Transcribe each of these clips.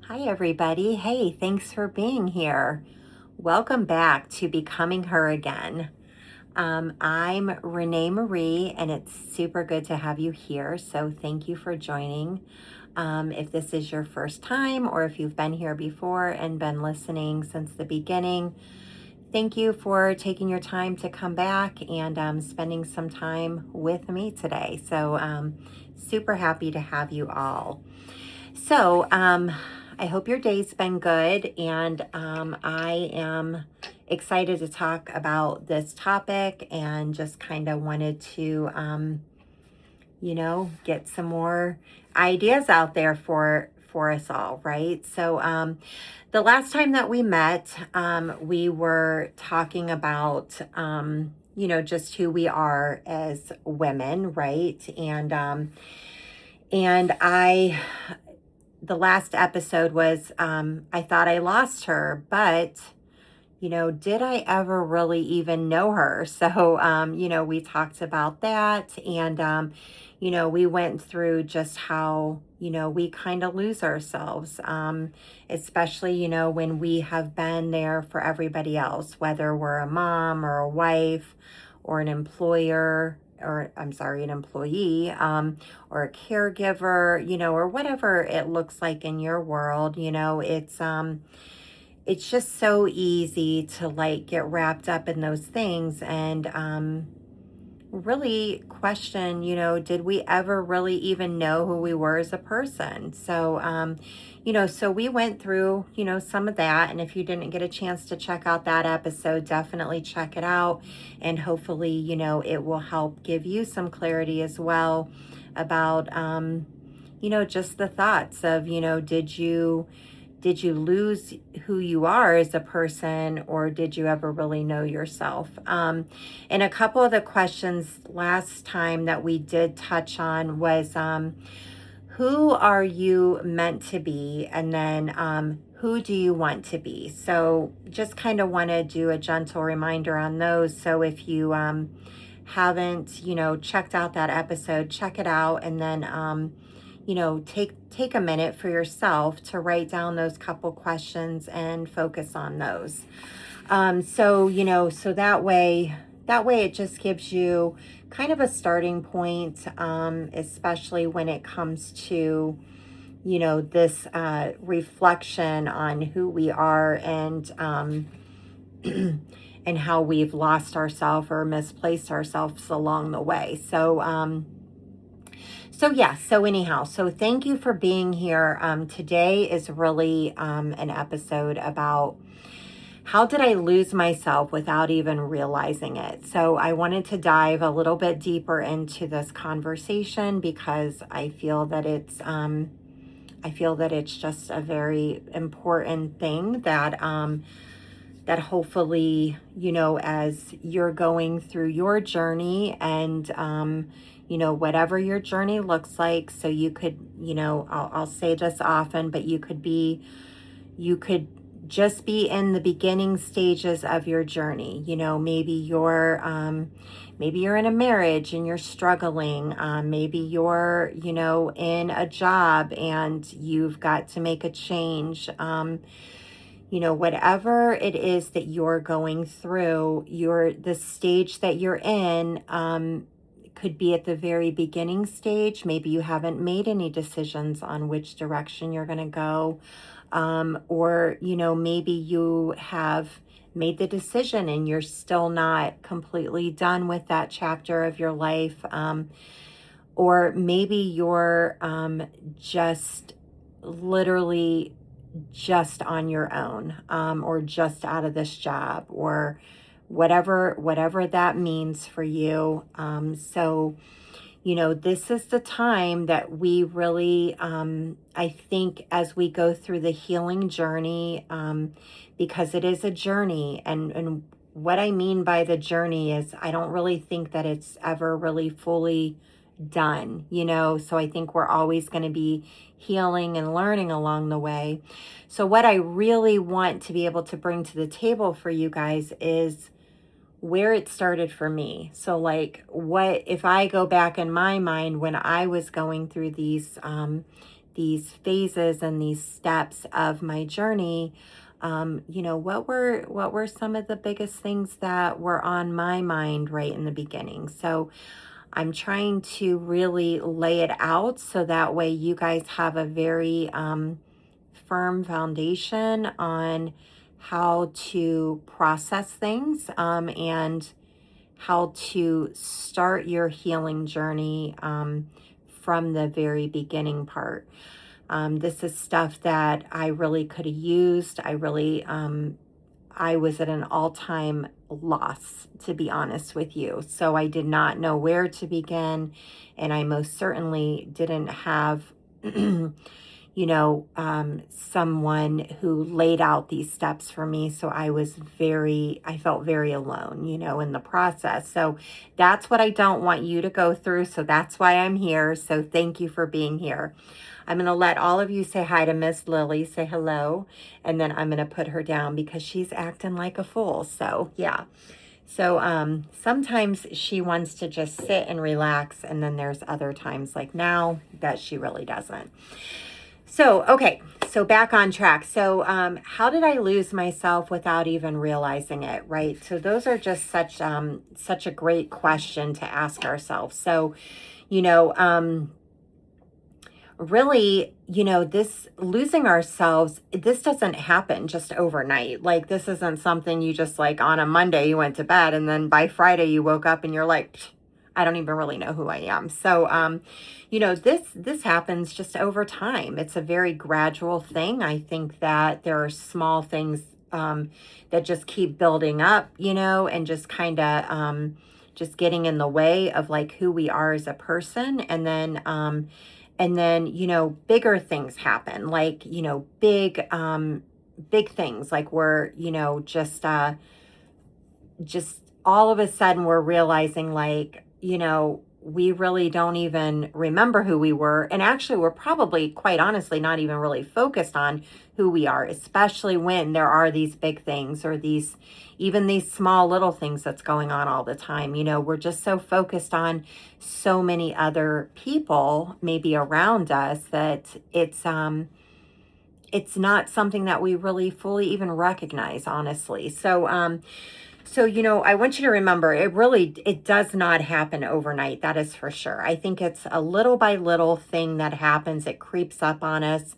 Hi, everybody. Hey, thanks for being here. Welcome back to Becoming Her Again. I'm Renee Marie, and it's super good to have you here. So, thank you for joining. If this is your first time, or if you've been here before and been listening since the beginning, thank you for taking your time to come back and spending some time with me today. So, super happy to have you all. So, I hope your day's been good, and I am excited to talk about this topic and just kind of wanted to, get some more ideas out there for us all, right? So, the last time that we met, we were talking about, just who we are as women, right? And the last episode was I thought I lost her, but did I ever really even know her? So, we talked about that, and we went through just how we kind of lose ourselves, especially when we have been there for everybody else, whether we're a mom or a wife or an employer, or I'm sorry, an employee, or a caregiver, or whatever it looks like in your world. It's just so easy to like get wrapped up in those things and really question, did we ever really even know who we were as a person? So we went through, some of that. And if you didn't get a chance to check out that episode, definitely check it out. And hopefully, it will help give you some clarity as well about, just the thoughts of, did you lose who you are as a person, or did you ever really know yourself? And a couple of the questions last time that we did touch on was who are you meant to be? And then who do you want to be? So just kind of want to do a gentle reminder on those. So if you haven't, checked out that episode, check it out, and then take a minute for yourself to write down those couple questions and focus on those. So that way it just gives you kind of a starting point, especially when it comes to this reflection on who we are, and and how we've lost ourselves or misplaced ourselves along the way. So anyhow, so thank you for being here. Today is really an episode about how did I lose myself without even realizing it. So I wanted to dive a little bit deeper into this conversation because I feel that it's just a very important thing that hopefully, as you're going through your journey, and whatever your journey looks like. So you could, I'll say this often, but you could just be in the beginning stages of your journey. Maybe you're in a marriage and you're struggling. Maybe you're, in a job and you've got to make a change. Whatever it is that you're going through, the stage that you're in, could be at the very beginning stage. Maybe you haven't made any decisions on which direction you're going to go. Or, maybe you have made the decision and you're still not completely done with that chapter of your life. Or maybe you're just literally just on your own, or just out of this job, or whatever that means for you. This is the time that we really, I think, as we go through the healing journey, because it is a journey, and what I mean by the journey is I don't really think that it's ever really fully done, so I think we're always going to be healing and learning along the way. So what I really want to be able to bring to the table for you guys is where it started for me. So like, what if I go back in my mind when I was going through these phases and these steps of my journey, what were some of the biggest things that were on my mind right in the beginning. So I'm trying to really lay it out so that way you guys have a very firm foundation on how to process things, and how to start your healing journey from the very beginning part. This is stuff that I really could have used. I was at an all-time loss, to be honest with you. So I did not know where to begin, and I most certainly didn't have, someone who laid out these steps for me. So I felt very alone, in the process. So that's what I don't want you to go through. So that's why I'm here. So thank you for being here. I'm going to let all of you say hi to Miss Lily, say hello, and then I'm going to put her down because she's acting like a fool. So, yeah. So, sometimes she wants to just sit and relax, and then there's other times like now that she really doesn't. So, okay. So back on track. So, how did I lose myself without even realizing it, right? So those are just such a great question to ask ourselves. So, you know, really, this losing ourselves, this doesn't happen just overnight. Like, this isn't something you just like on a Monday you went to bed and then by Friday you woke up and you're like, "Pfft, I don't even really know who I am." So, this happens just over time. It's a very gradual thing. I think that there are small things that just keep building up, and just kind of just getting in the way of like who we are as a person. And then, bigger things happen, like, big things, like we're, just all of a sudden we're realizing like, we really don't even remember who we were. And actually, we're probably, quite honestly, not even really focused on who we are, especially when there are these big things or even these small little things that's going on all the time. We're just so focused on so many other people maybe around us that it's not something that we really fully even recognize, honestly. So, I want you to remember, it does not happen overnight. That is for sure. I think it's a little by little thing that happens. It creeps up on us.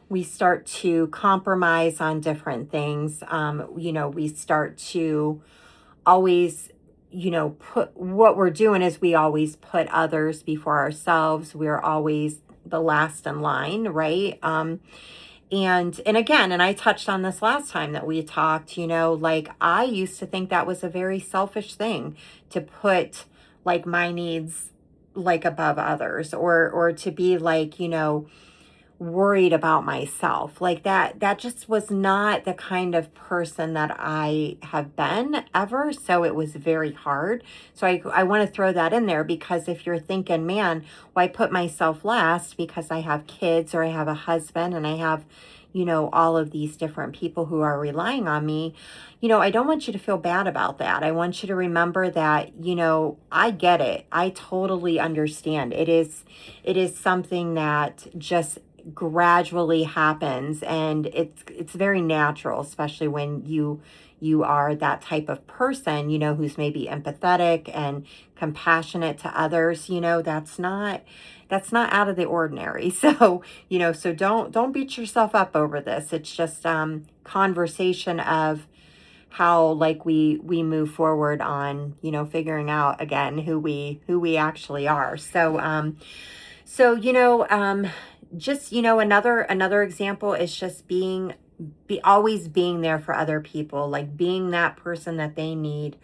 We start to compromise on different things. We start to always, put what we're doing is we always put others before ourselves. We're always the last in line, right? And again, and I touched on this last time that we talked, like I used to think that was a very selfish thing to put like my needs like above others, or to be like, worried about myself. Like that just was not the kind of person that I have been ever. So it was very hard. So I want to throw that in there, because if you're thinking, man, why put myself last because I have kids or I have a husband and I have, all of these different people who are relying on me, I don't want you to feel bad about that. I want you to remember that, I get it. I totally understand. It is something that just gradually happens, and it's very natural, especially when you are that type of person, who's maybe empathetic and compassionate to others. That's not out of the ordinary. So don't beat yourself up over this. It's just conversation of how like we move forward on, figuring out again who we actually are. So just, another example is just always being there for other people, like being that person that they need.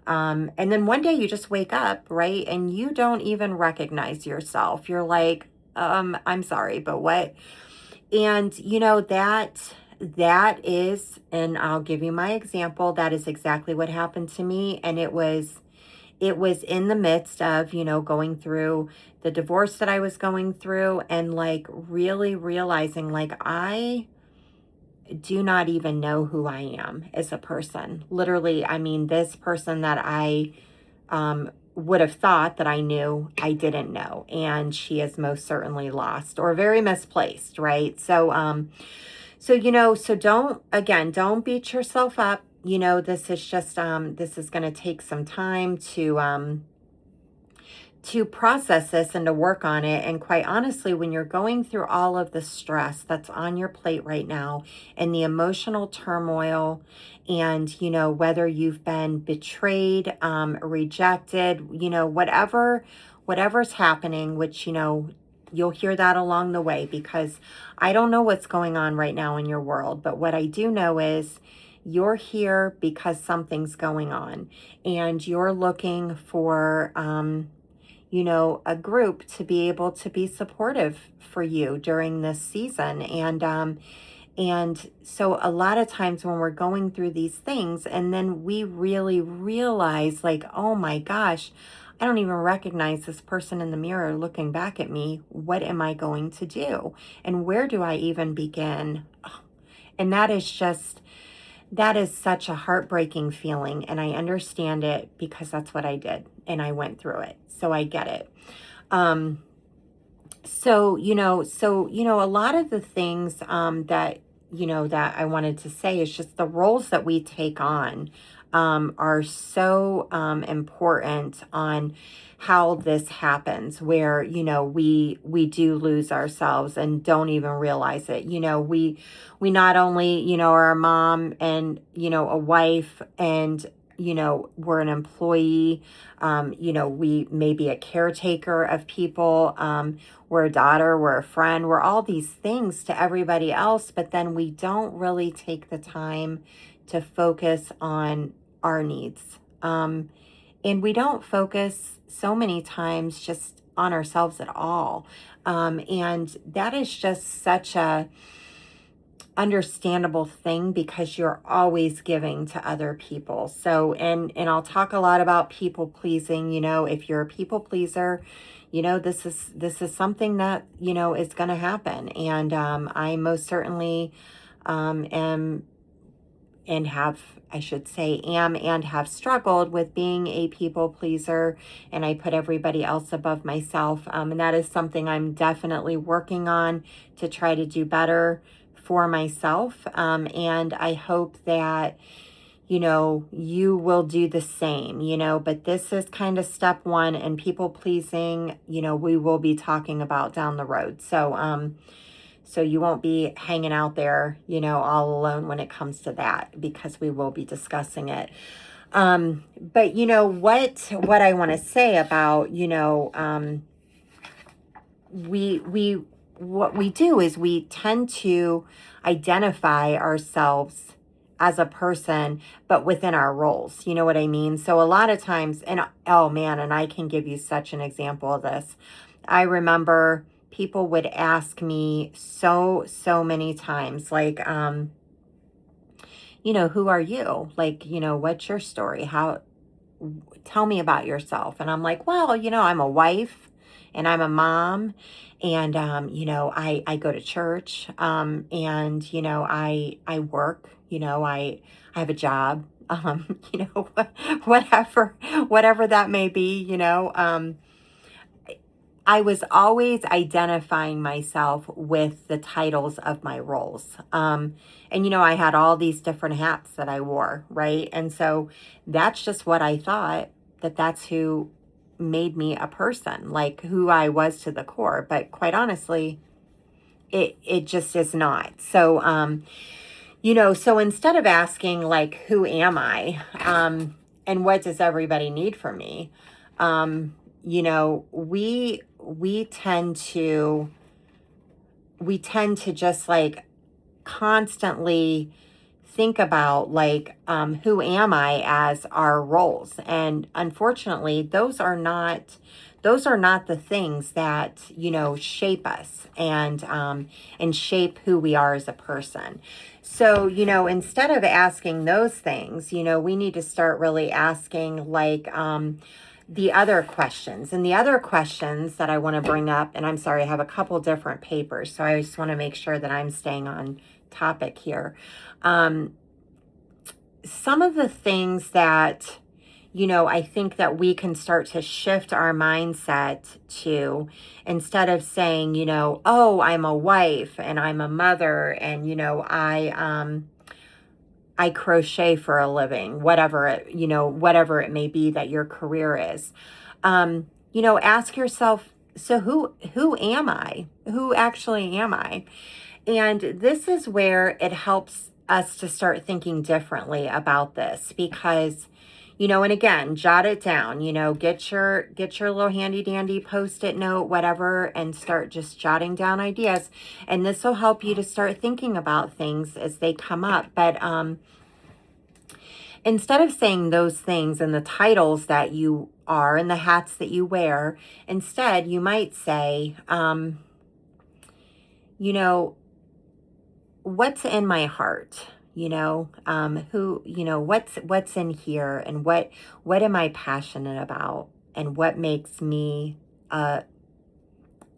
And then one day you just wake up, right? And you don't even recognize yourself. You're like, I'm sorry, but what? And that is, and I'll give you my example. That is exactly what happened to me. And it was in the midst of, going through the divorce that I was going through, and like really realizing like I do not even know who I am as a person. Literally, I mean, this person that I would have thought that I knew, I didn't know. And she is most certainly lost or very misplaced, right? So don't beat yourself up. This is just, this is going to take some time to process this and to work on it. And quite honestly, when you're going through all of the stress that's on your plate right now and the emotional turmoil, and whether you've been betrayed, rejected, whatever's happening, which you'll hear that along the way, because I don't know what's going on right now in your world, but what I do know is you're here because something's going on, and you're looking for a group to be able to be supportive for you during this season. And so a lot of times when we're going through these things and then we really realize, like, oh my gosh, I don't even recognize this person in the mirror looking back at me. What am I going to do? And where do I even begin? And that is such a heartbreaking feeling, and I understand it because that's what I did, and I went through it, so I get it. A lot of the things that I wanted to say is just the roles that we take on are so important on how this happens, where we do lose ourselves and don't even realize it. We not only are a mom and a wife, and we're an employee. We may be a caretaker of people. We're a daughter, we're a friend, we're all these things to everybody else, but then we don't really take the time to focus on our needs. And we don't focus so many times just on ourselves at all. And that is just such a understandable thing, because you're always giving to other people. So, and I'll talk a lot about people pleasing. If you're a people pleaser, this is something that is going to happen. And I most certainly am, and have, I should say, am and have struggled with being a people pleaser, and I put everybody else above myself. And that is something I'm definitely working on to try to do better for myself. And I hope that, you will do the same, but this is kind of step one, and people pleasing, we will be talking about down the road. So you won't be hanging out there, all alone when it comes to that, because we will be discussing it. But what I want to say about, what we do is we tend to identify ourselves as a person, but within our roles. You know what I mean? So a lot of times, and oh man, and I can give you such an example of this. I remember people would ask me so many times, like, who are you? Like, what's your story? Tell me about yourself. And I'm like, well, I'm a wife and I'm a mom, and I go to church, and I work, I have a job, whatever that may be. I was always identifying myself with the titles of my roles. And, I had all these different hats that I wore, right? And so that's just what I thought, that's who made me a person, like who I was to the core. But quite honestly, it just is not. So instead of asking, like, who am I? And what does everybody need from me? We tend to just, like, constantly think about, like, who am I as our roles. And unfortunately, those are not the things that shape us and shape who we are as a person. So instead of asking those things, we need to start really asking, like, the other questions. And the other questions that I want to bring up, and I'm sorry, I have a couple different papers, so I just want to make sure that I'm staying on topic here. Some of the things that I think that we can start to shift our mindset to, instead of saying, oh, I'm a wife and I'm a mother and, I crochet for a living, whatever it may be that your career is. Ask yourself, so who am I? Who actually am I? And this is where it helps us to start thinking differently about this because, and again, jot it down, get your little handy dandy post-it note, whatever, and start just jotting down ideas. And this will help you to start thinking about things as they come up. But instead of saying those things and the titles that you are and the hats that you wear, instead you might say, you know, what's in my heart, what's in here, and what am I passionate about, and what makes me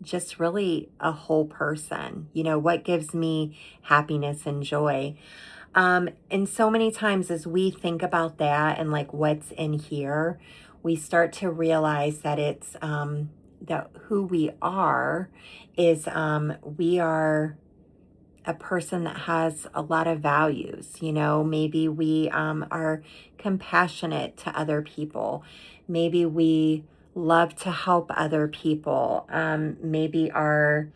just really a whole person, what gives me happiness and joy. And so many times as we think about that and like what's in here, we start to realize that it's that who we are is we are a person that has a lot of values. Maybe we are compassionate to other people. Maybe we love to help other people. Maybe our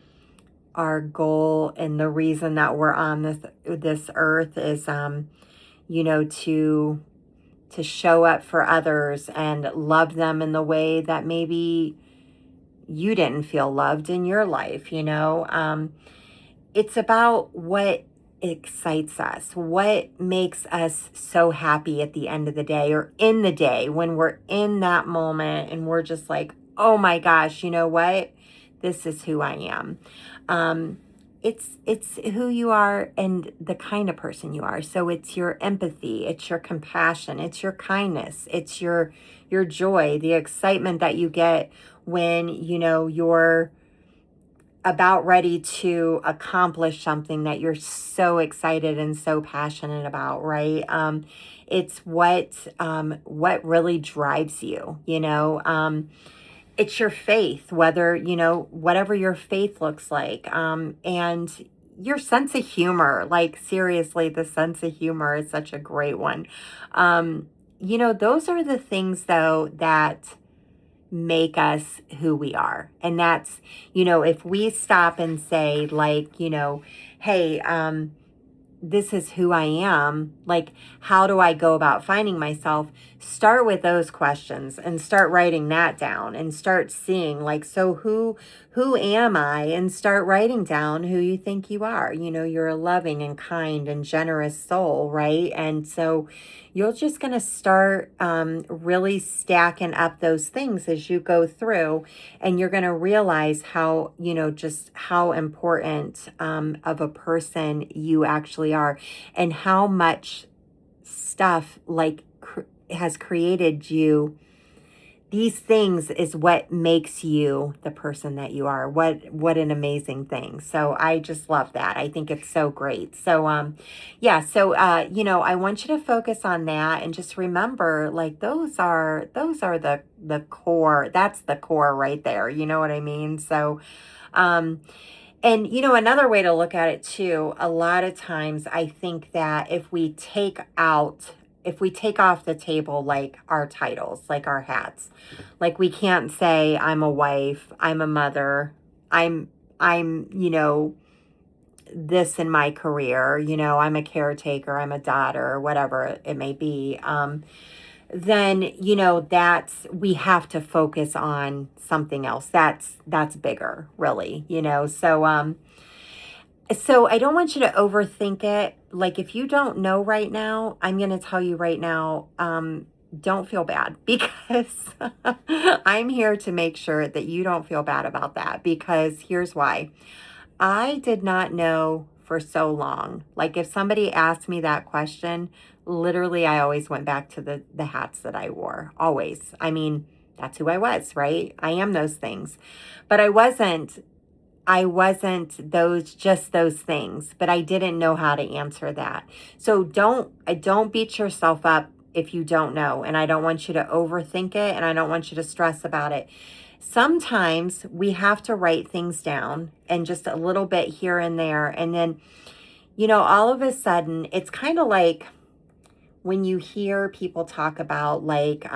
goal and the reason that we're on this earth is to show up for others and love them in the way that maybe you didn't feel loved in your life. It's about what excites us, what makes us so happy at the end of the day or in the day when we're in that moment and we're just like, oh my gosh, you know what? This is who I am. It's who you are and the kind of person you are. So it's your empathy, it's your compassion, it's your kindness, it's your joy, the excitement that you get when you're about ready to accomplish something that you're so excited and so passionate about, right? It's what really drives you, it's your faith, whatever your faith looks like, and your sense of humor. Like, seriously, the sense of humor is such a great one. Those are the things, though, that make us who we are. And that's, if we stop and say, like, hey, this is who I am. Like, how do I go about finding myself? Start with those questions and start writing that down and start seeing, like, so who am I? And start writing down who you think you are. You're a loving and kind and generous soul, right? And so you're just going to start really stacking up those things as you go through, and you're going to realize how, just how important of a person you actually are, and how much stuff like has created you. These things is what makes you the person that you are. What an amazing thing. So I just love that. I think it's so great. So yeah, so I want you to focus on that and just remember, like, those are the core. That's the core right there. You know what I mean? So and another way to look at it too, a lot of times I think that if we take off the table, like, our titles, like our hats, like, we can't say I'm a wife, I'm a mother, I'm this in my career, I'm a caretaker, I'm a daughter, whatever it may be. Then, we have to focus on something else. That's bigger, really, so I don't want you to overthink it. Like, if you don't know right now, I'm going to tell you right now, don't feel bad, because I'm here to make sure that you don't feel bad about that, because here's why. I did not know for so long. Like, if somebody asked me that question, literally, I always went back to the hats that I wore. Always. I mean, that's who I was, right? I am those things. But I wasn't those things, but I didn't know how to answer that. So don't beat yourself up if you don't know. And I don't want you to overthink it, and I don't want you to stress about it. Sometimes we have to write things down and just a little bit here and there. And then, all of a sudden, it's kind of like when you hear people talk about like,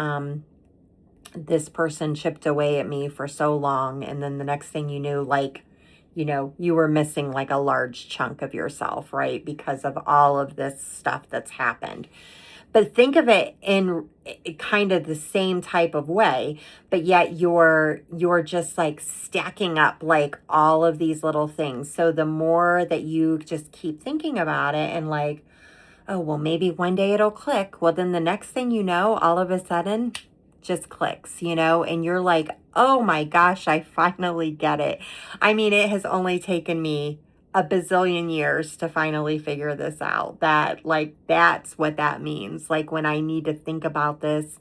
this person chipped away at me for so long. And then the next thing you knew, like, you were missing like a large chunk of yourself, right? Because of all of this stuff that's happened. But think of it in kind of the same type of way, but yet you're just like stacking up like all of these little things. So the more that you just keep thinking about it and like, oh, well, maybe one day it'll click. Well, then the next thing you know, all of a sudden just clicks, and you're like, oh my gosh, I finally get it. I mean, it has only taken me a bazillion years to finally figure this out. That's what that means. Like when I need to think about this,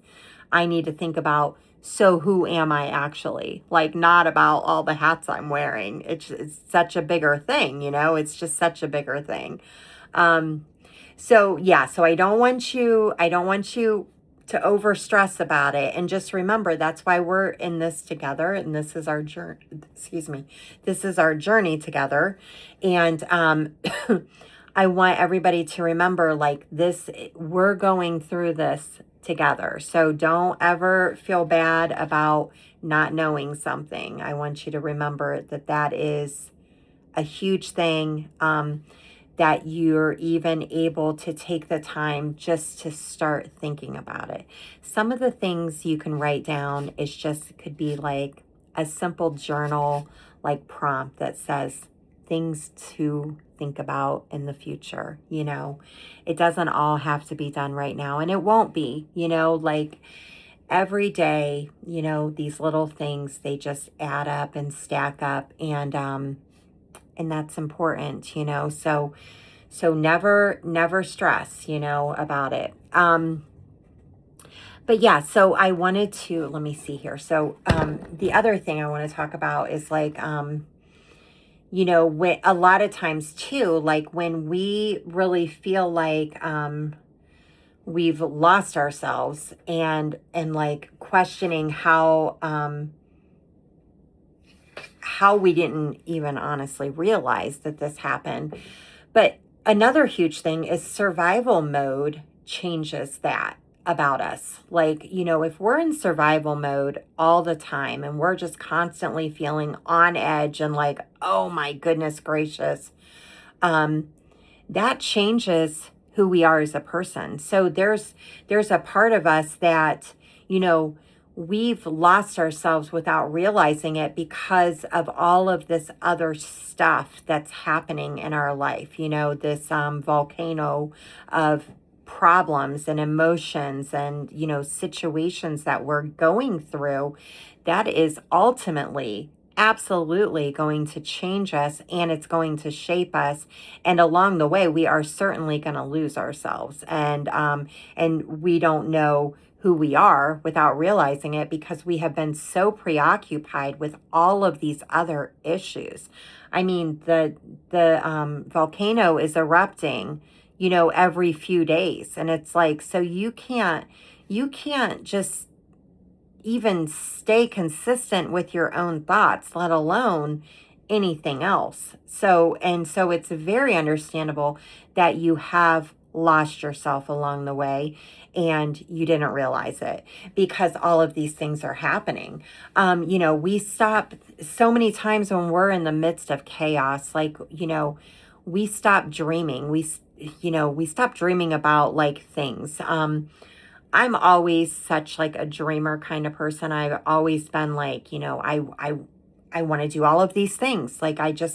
I need to think about, so who am I actually? Like, not about all the hats I'm wearing. It's such a bigger thing, it's just such a bigger thing. So yeah, so I don't want you to over stress about it. And just remember, that's why we're in this together. And this is our journey, this is our journey together. And, I want everybody to remember like this, we're going through this together. So don't ever feel bad about not knowing something. I want you to remember that is a huge thing. That you're even able to take the time just to start thinking about it. Some of the things you can write down could be like a simple journal, like prompt that says things to think about in the future. It doesn't all have to be done right now, and it won't be, like every day, these little things, they just add up and stack up, and that's important, so never stress, about it. But yeah, so I wanted to, let me see here. So, the other thing I want to talk about is like, when a lot of times too, like when we really feel like, we've lost ourselves and like questioning how we didn't even honestly realize that this happened. But another huge thing is survival mode changes that about us. Like, if we're in survival mode all the time and we're just constantly feeling on edge and like, oh my goodness gracious, that changes who we are as a person. So there's a part of us that, we've lost ourselves without realizing it because of all of this other stuff that's happening in our life. This volcano of problems and emotions and, situations that we're going through, that is ultimately absolutely going to change us, and it's going to shape us. And along the way, we are certainly going to lose ourselves. And we don't know who we are without realizing it because we have been so preoccupied with all of these other issues. I mean, the volcano is erupting, every few days, and it's like, so you can't just even stay consistent with your own thoughts, let alone anything else. So it's very understandable that you have lost yourself along the way and you didn't realize it because all of these things are happening. We stop so many times when we're in the midst of chaos, like, we stop dreaming. We stop dreaming about like things. I'm always such like a dreamer kind of person. I've always been like, I want to do all of these things. Like I get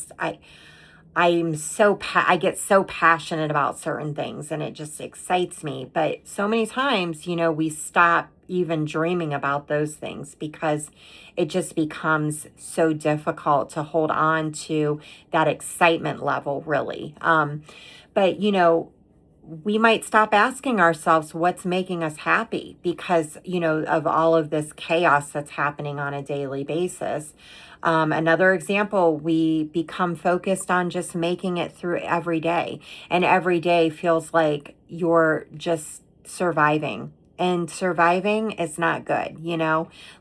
so passionate about certain things and it just excites me. But so many times, we stop even dreaming about those things because it just becomes so difficult to hold on to that excitement level, really. But we might stop asking ourselves what's making us happy because, of all of this chaos that's happening on a daily basis. Another example, we become focused on just making it through every day. And every day feels like you're just surviving. And surviving is not good,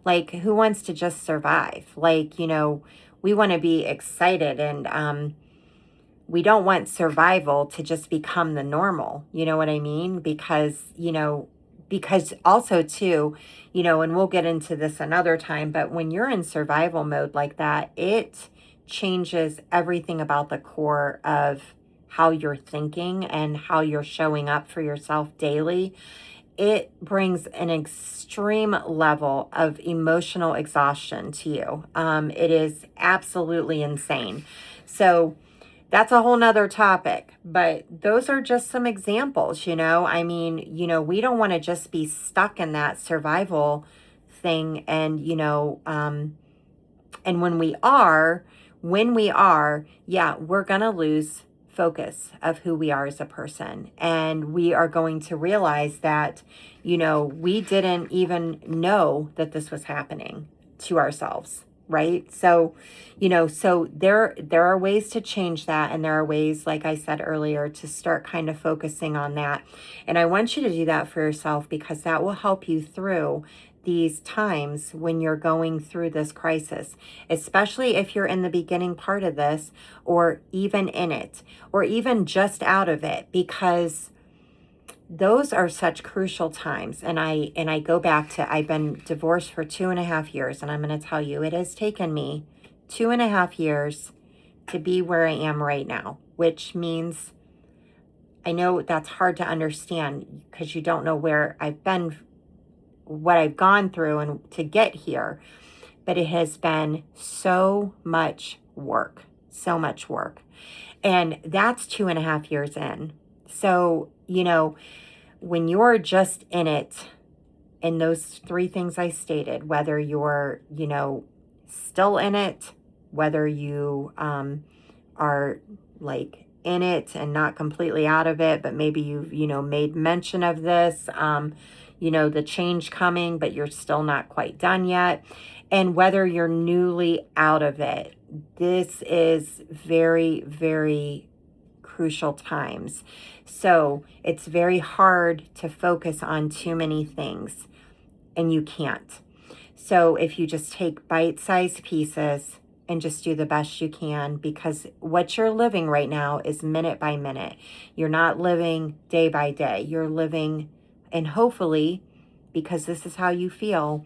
Like, who wants to just survive? Like, we want to be excited, and we don't want survival to just become the normal. You know what I mean? Because also too, and we'll get into this another time, but when you're in survival mode like that, it changes everything about the core of how you're thinking and how you're showing up for yourself daily. It brings an extreme level of emotional exhaustion to you. It is absolutely insane. So that's a whole nother topic, but those are just some examples, I mean, we don't want to just be stuck in that survival thing. And, and when we are, yeah, we're going to lose focus of who we are as a person. And we are going to realize that, we didn't even know that this was happening to ourselves. Right. So, so there are ways to change that. And there are ways, like I said earlier, to start kind of focusing on that. And I want you to do that for yourself, because that will help you through these times when you're going through this crisis, especially if you're in the beginning part of this, or even in it, or even just out of it, because those are such crucial times. And I go back to, I've been divorced for 2.5 years, and I'm going to tell you, it has taken me 2.5 years to be where I am right now, which means, I know that's hard to understand because you don't know where I've been, what I've gone through, and to get here, but it has been so much work, so much work. And that's 2.5 years in. So, when you're just in it, in those three things I stated, whether you're, still in it, whether you are like in it and not completely out of it, but maybe you've, made mention of this, the change coming, but you're still not quite done yet. And whether you're newly out of it, this is very, very crucial times. So it's very hard to focus on too many things, and you can't. So if you just take bite-sized pieces and just do the best you can, because what you're living right now is minute by minute. You're not living day by day. You're living, and hopefully, because this is how you feel,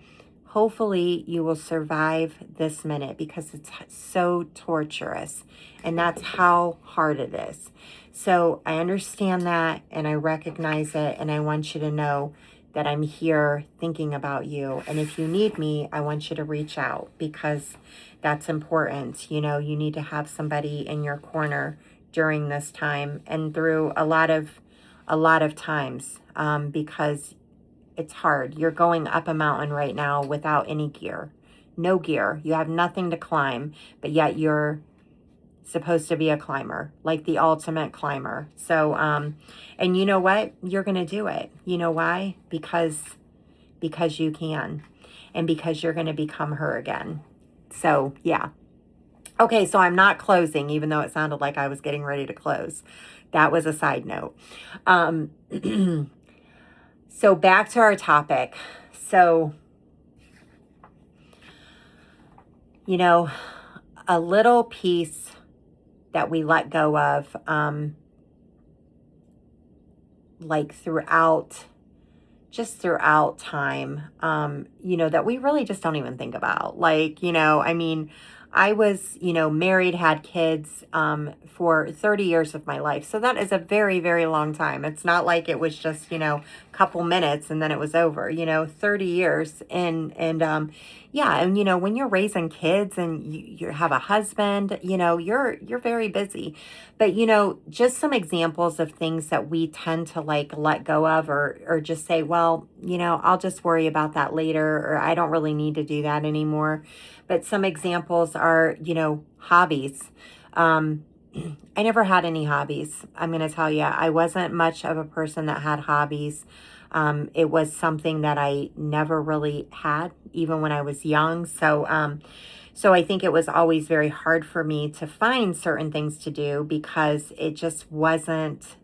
hopefully you will survive this minute, because it's so torturous, and that's how hard it is. So I understand that, and I recognize it, and I want you to know that I'm here thinking about you. And if you need me, I want you to reach out, because that's important. You need to have somebody in your corner during this time and through a lot of times, because it's hard. You're going up a mountain right now without any gear. No gear. You have nothing to climb, but yet you're supposed to be a climber, like the ultimate climber. So, and you know what? You're going to do it. You know why? Because you can, and because you're going to become her again. So, yeah. Okay, so I'm not closing, even though it sounded like I was getting ready to close. That was a side note. So back to our topic. So, a little piece that we let go of, like throughout time, that we really just don't even think about. Like, I mean, I was, married, had kids, for 30 years of my life. So that is a very, very long time. It's not like it was just, a couple minutes and then it was over, 30 years. And yeah. And, when you're raising kids and you have a husband, you're very busy. But, just some examples of things that we tend to like let go of, or just say, well, I'll just worry about that later, or I don't really need to do that anymore. But some examples are, hobbies. I never had any hobbies. I'm going to tell you, I wasn't much of a person that had hobbies. It was something that I never really had, even when I was young. So, so I think it was always very hard for me to find certain things to do, because it just wasn't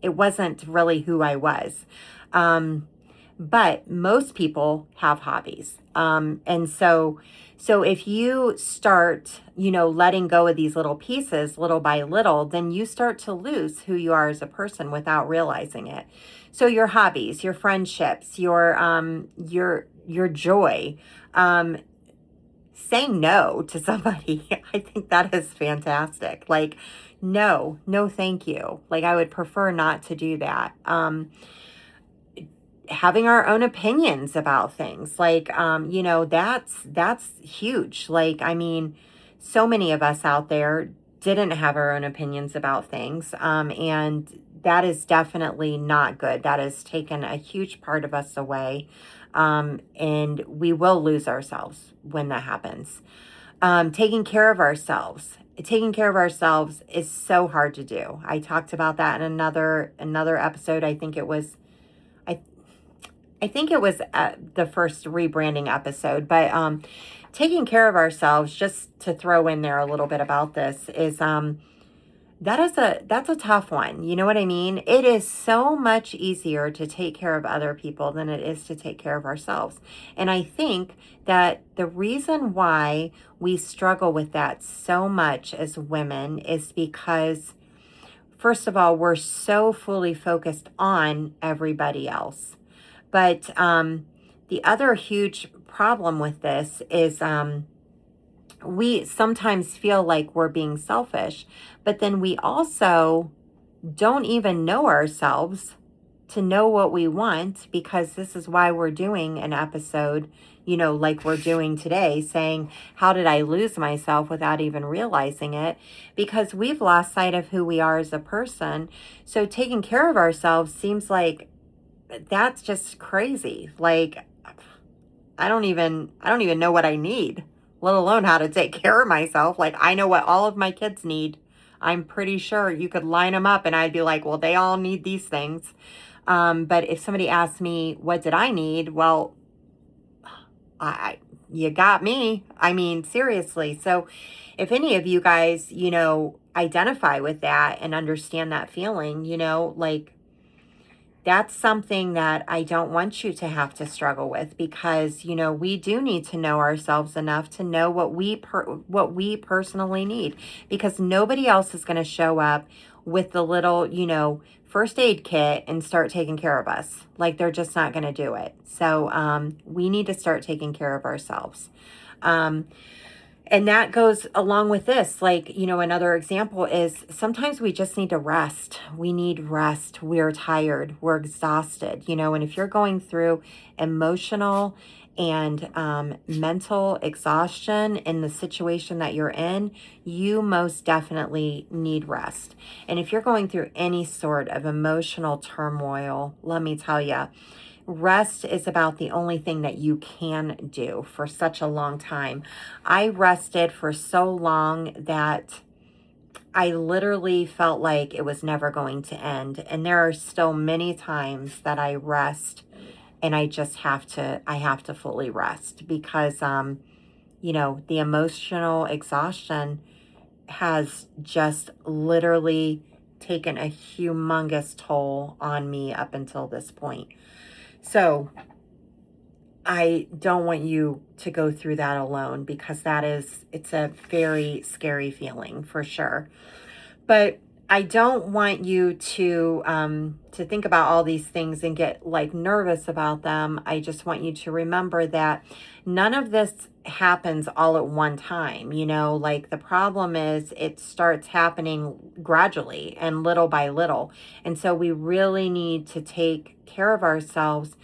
really who I was. But most people have hobbies. And so if you start, letting go of these little pieces little by little, then you start to lose who you are as a person without realizing it. So your hobbies, your friendships, your joy, um, saying no to somebody, I think that is fantastic. Like, no, no, thank you. Like, I would prefer not to do that. Having our own opinions about things, like, that's huge. Like, I mean, so many of us out there didn't have our own opinions about things, and that is definitely not good. That has taken a huge part of us away, and we will lose ourselves when that happens. Taking care of ourselves. Taking care of ourselves is so hard to do. I talked about that in another episode. I I think it was the first rebranding episode, but taking care of ourselves, just to throw in there a little bit about this, is that's a tough one. You know what I mean? It is so much easier to take care of other people than it is to take care of ourselves. And I think that the reason why we struggle with that so much as women is because, first of all, we're so fully focused on everybody else. But the other huge problem with this is we sometimes feel like we're being selfish, but then we also don't even know ourselves to know what we want, because this is why we're doing an episode, like we're doing today, saying, how did I lose myself without even realizing it? Because we've lost sight of who we are as a person. So taking care of ourselves seems like that's just crazy. Like, I don't even know what I need, let alone how to take care of myself. Like, I know what all of my kids need. I'm pretty sure you could line them up and I'd be like, well, they all need these things. But if somebody asked me, what did I need? Well, I you got me. I mean, seriously. So if any of you guys, identify with that and understand that feeling, like, that's something that I don't want you to have to struggle with, because we do need to know ourselves enough to know what we personally need, because nobody else is going to show up with the little first aid kit and start taking care of us. Like, they're just not going to do it. So we need to start taking care of ourselves. And that goes along with this. Like, another example is sometimes we just need to rest. We need rest. We're tired. We're exhausted, and if you're going through emotional and mental exhaustion in the situation that you're in, you most definitely need rest. And if you're going through any sort of emotional turmoil, let me tell you, rest is about the only thing that you can do for such a long time. I rested for so long that I literally felt like it was never going to end. And there are still many times that I rest and I have to fully rest, because the emotional exhaustion has just literally taken a humongous toll on me up until this point. So I don't want you to go through that alone, because it's a very scary feeling for sure. But I don't want you to think about all these things and get like nervous about them. I just want you to remember that none of this happens all at one time. Like, the problem is it starts happening gradually and little by little. And so we really need to take care of ourselves.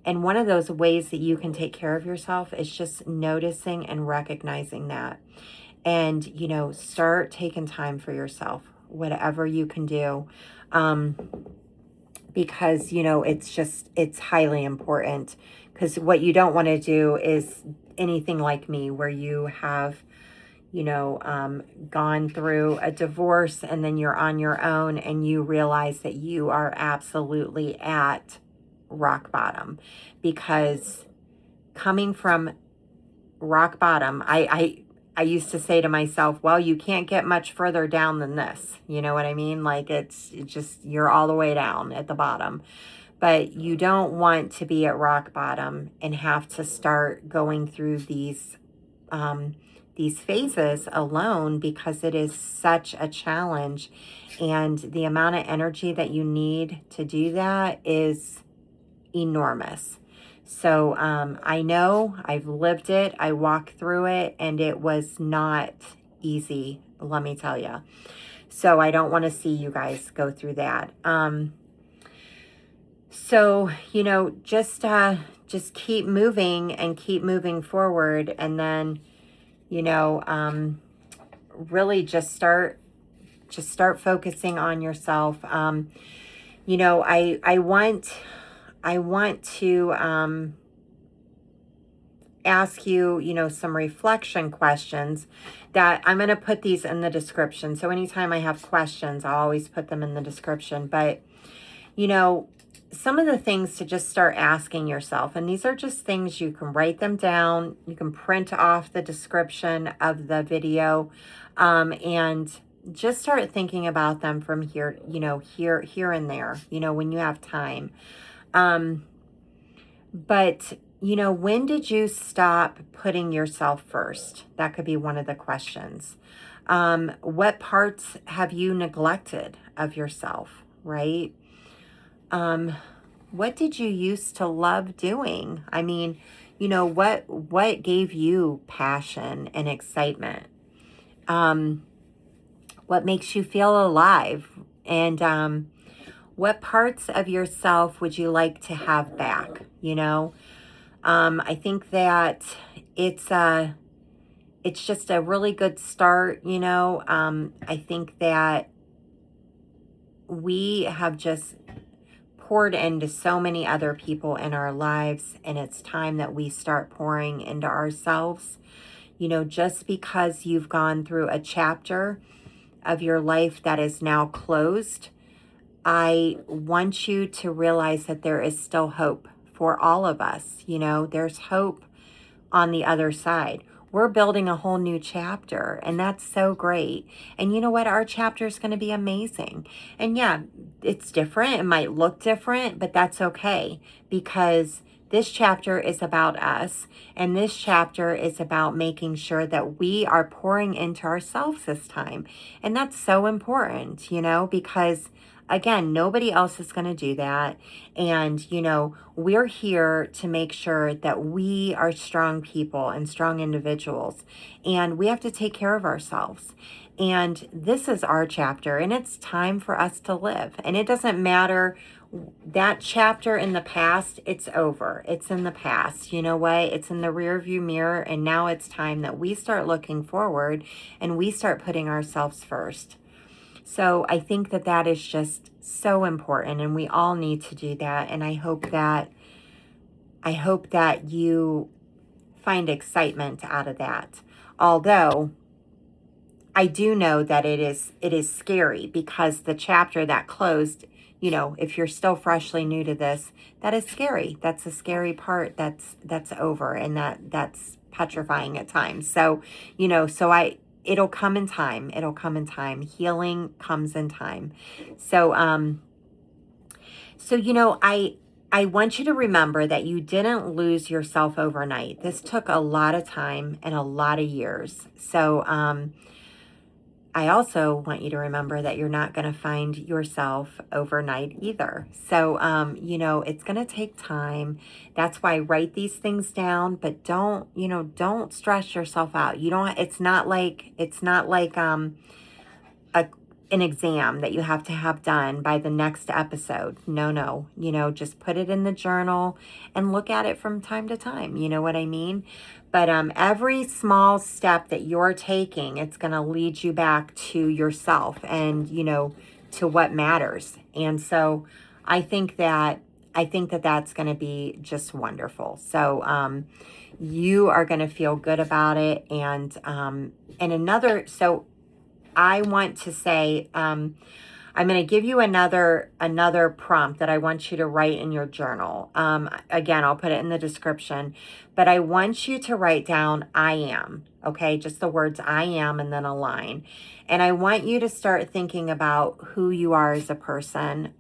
And one of those ways that you can take care of yourself is just noticing and recognizing that. And, start taking time for yourself, whatever you can do. Because, it's highly important. Because what you don't want to do is anything like me, where you have, gone through a divorce and then you're on your own and you realize that you are absolutely at rock bottom. Because coming from rock bottom, I used to say to myself, well, you can't get much further down than this. You know what I mean? Like, it's just, you're all the way down at the bottom. But you don't want to be at rock bottom and have to start going through these phases alone, because it is such a challenge. And the amount of energy that you need to do that is enormous. So I know, I've lived it, I walked through it, and it was not easy, let me tell you. So I don't want to see you guys go through that. So, just keep moving and keep moving forward. And then, really just start focusing on yourself. I want to ask you, some reflection questions that I'm going to put these in the description. So anytime I have questions, I'll always put them in the description. But, some of the things to just start asking yourself, and these are just things, you can write them down, you can print off the description of the video, and just start thinking about them from here, here and there, when you have time. But, when did you stop putting yourself first? That could be one of the questions. What parts have you neglected of yourself, right? What did you used to love doing? I mean, what gave you passion and excitement? What makes you feel alive? And what parts of yourself would you like to have back? I think that it's just a really good start. I think that we have just poured into so many other people in our lives, and it's time that we start pouring into ourselves. Just because you've gone through a chapter of your life that is now closed, I want you to realize that there is still hope for all of us. There's hope on the other side. We're building a whole new chapter, and that's so great. And you know what? Our chapter is going to be amazing. And yeah, it's different. It might look different, but that's okay, because this chapter is about us, and this chapter is about making sure that we are pouring into ourselves this time. And that's so important, because again, nobody else is going to do that. And, we're here to make sure that we are strong people and strong individuals, and we have to take care of ourselves. And this is our chapter, and it's time for us to live. And it doesn't matter, that chapter in the past, it's over. It's in the past. You know what? It's in the rear view mirror. And now it's time that we start looking forward and we start putting ourselves first. So I think that that is just so important, and we all need to do that. And I hope that you find excitement out of that. Although I do know that it is scary, because the chapter that closed, if you're still freshly new to this, that is scary. That's a scary part that's over, and that's petrifying at times. So, it'll come in time. It'll come in time. Healing comes in time. So, I want you to remember that you didn't lose yourself overnight. This took a lot of time and a lot of years. So, I also want you to remember that you're not going to find yourself overnight either. So, it's going to take time. That's why I write these things down, but don't stress yourself out. It's not like an exam that you have to have done by the next episode. No. Just put it in the journal and look at it from time to time. You know what I mean? But every small step that you're taking, it's going to lead you back to yourself and, to what matters. And so I think that that's going to be just wonderful. So you are going to feel good about it. And so I want to say, I'm going to give you another prompt that I want you to write in your journal. Again, I'll put it in the description, but I want you to write down I am, okay? Just the words I am and then a line. And I want you to start thinking about who you are as a person.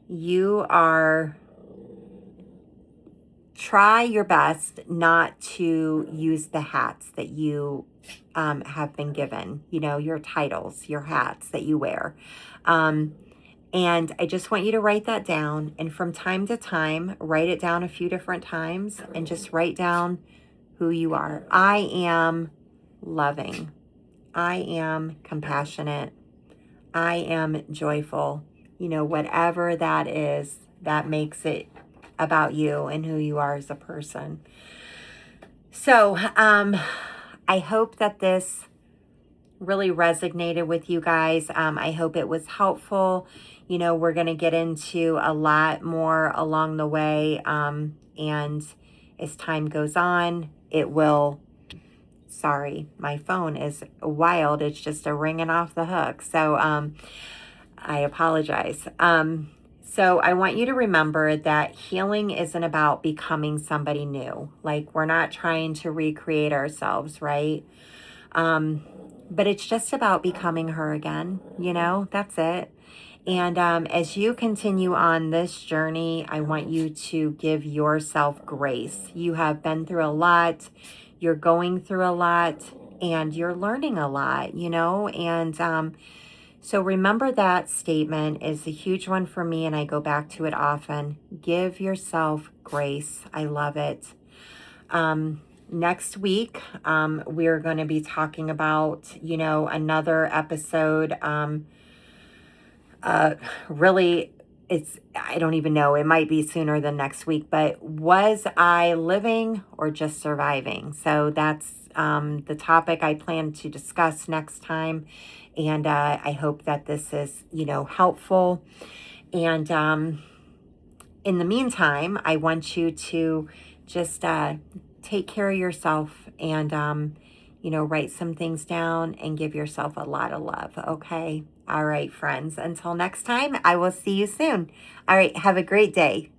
you are, try your best not to use the hats that you have been given, your titles, your hats that you wear. And I just want you to write that down. And from time to time, write it down a few different times and just write down who you are. I am loving. I am compassionate. I am joyful. Whatever that is, that makes it about you and who you are as a person. So I hope that this really resonated with you guys. I hope it was helpful. We're going to get into a lot more along the way. And as time goes on, it will, sorry, my phone is wild. It's just a ringing off the hook. So I apologize. So I want you to remember that healing isn't about becoming somebody new. Like, we're not trying to recreate ourselves, right? But it's just about becoming her again, that's it. And as you continue on this journey, I want you to give yourself grace. You have been through a lot, you're going through a lot, and you're learning a lot, and so remember, that statement is a huge one for me, and I go back to it often. Give yourself grace. I love it. Next week, we're going to be talking about, another episode. Really, I don't even know. It might be sooner than next week, but was I living or just surviving? So that's the topic I plan to discuss next time. And I hope that this is, helpful. And in the meantime, I want you to just take care of yourself and, write some things down and give yourself a lot of love. Okay. All right, friends. Until next time, I will see you soon. All right. Have a great day.